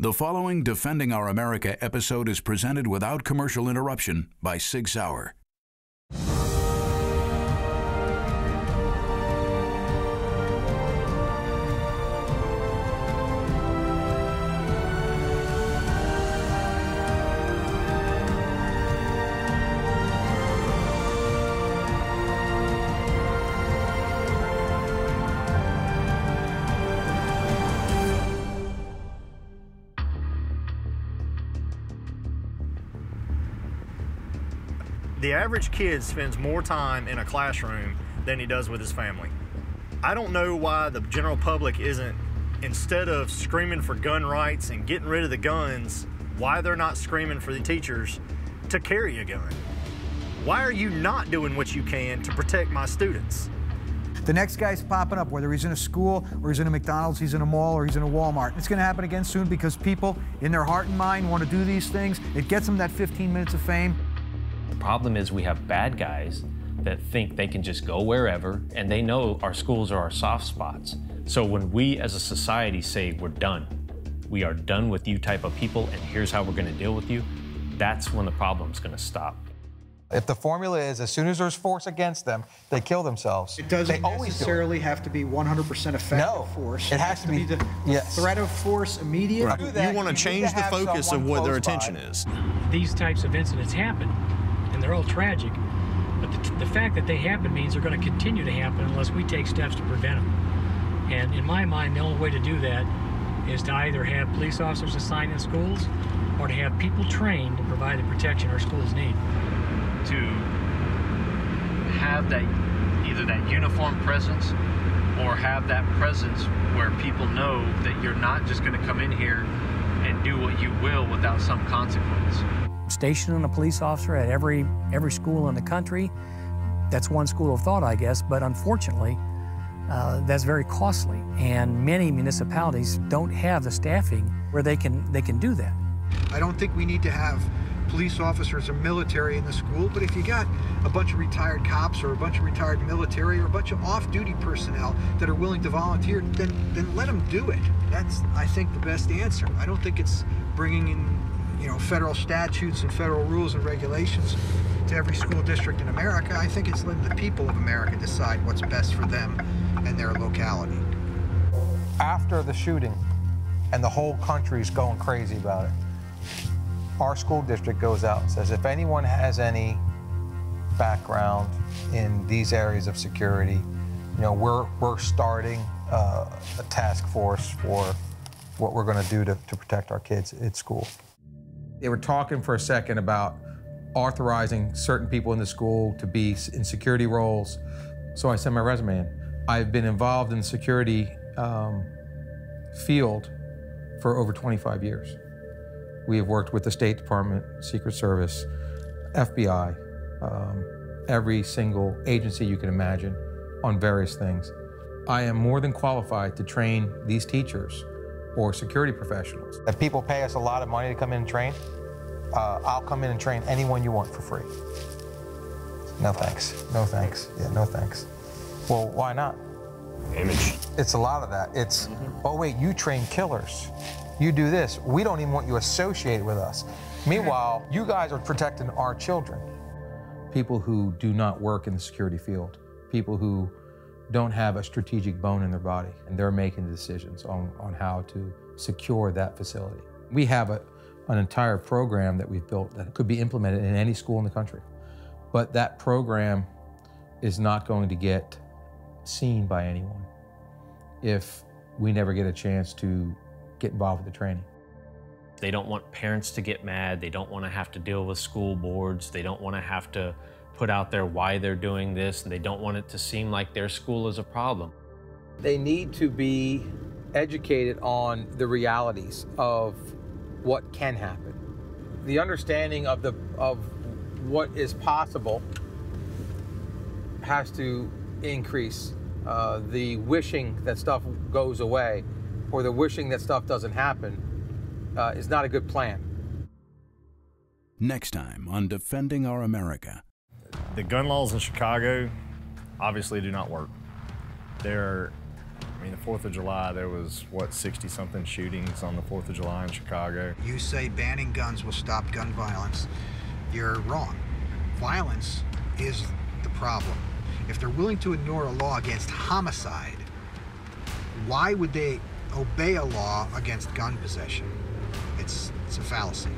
The following Defending Our America episode is presented without commercial interruption by Sig Sauer. The average kid spends more time in a classroom than he does with his family. I don't know why the general public isn't, instead of screaming for gun rights and getting rid of the guns, why they're not screaming for the teachers to carry a gun. Why are you not doing what you can to protect my students? The next guy's popping up, whether he's in a school or he's in a McDonald's, he's in a mall, or he's in a Walmart. It's going to happen again soon because people in their heart and mind want to do these things. It gets them that 15 minutes of fame. The problem is we have bad guys that think they can just go wherever, and they know our schools are our soft spots. So when we as a society say we're done, we are done with you type of people, and here's how we're going to deal with you, that's when the problem's going to stop. If the formula is as soon as there's force against them, they kill themselves. It doesn't necessarily have to be 100% effective force. It has to be the threat of force immediate. Right. You want to change the focus of what their attention is. These types of incidents happen, and they're all tragic, but the fact that they happen means they're going to continue to happen unless we take steps to prevent them. And in my mind, the only way to do that is to either have police officers assigned in schools or to have people trained to provide the protection our schools need. To have that, either that uniform presence or have that presence where people know that you're not just going to come in here and do what you will without some consequence. Stationing a police officer at every school in the country, that's one school of thought, I guess, but unfortunately, that's very costly, and many municipalities don't have the staffing where they can do that. I don't think we need to have police officers or military in the school, but if you got a bunch of retired cops or a bunch of retired military or a bunch of off-duty personnel that are willing to volunteer, then let them do it. That's, I think, the best answer. I don't think it's bringing in, federal statutes and federal rules and regulations to every school district in America. I think it's letting the people of America decide what's best for them and their locality. After the shooting, and the whole country's going crazy about it, our school district goes out and says, if anyone has any background in these areas of security, we're starting a task force for what we're going to do to protect our kids at school. They were talking for a second about authorizing certain people in the school to be in security roles. So I sent my resume in. I've been involved in the security field for over 25 years. We have worked with the State Department, Secret Service, FBI, every single agency you can imagine on various things. I am more than qualified to train these teachers or security professionals. If people pay us a lot of money to come in and train, I'll come in and train anyone you want for free. No thanks, no thanks, yeah, no thanks. Well, why not? Image. It's a lot of that. It's, oh wait, you train killers. You do this. We don't even want you associated with us. Meanwhile, you guys are protecting our children. People who do not work in the security field, people who don't have a strategic bone in their body, and they're making decisions on how to secure that facility. We have an entire program that we've built that could be implemented in any school in the country. But that program is not going to get seen by anyone if we never get a chance to get involved with the training. They don't want parents to get mad. They don't want to have to deal with school boards. They don't want to have to put out there why they're doing this, and they don't want it to seem like their school is a problem. They need to be educated on the realities of what can happen. The understanding of what is possible has to increase. The wishing that stuff goes away or the wishing that stuff doesn't happen is not a good plan. Next time on Defending Our America. The gun laws in Chicago obviously do not work. I mean, the 4th of July, there was, what, 60-something shootings on the 4th of July in Chicago. You say banning guns will stop gun violence. You're wrong. Violence is the problem. If they're willing to ignore a law against homicide, why would they obey a law against gun possession? It's a fallacy.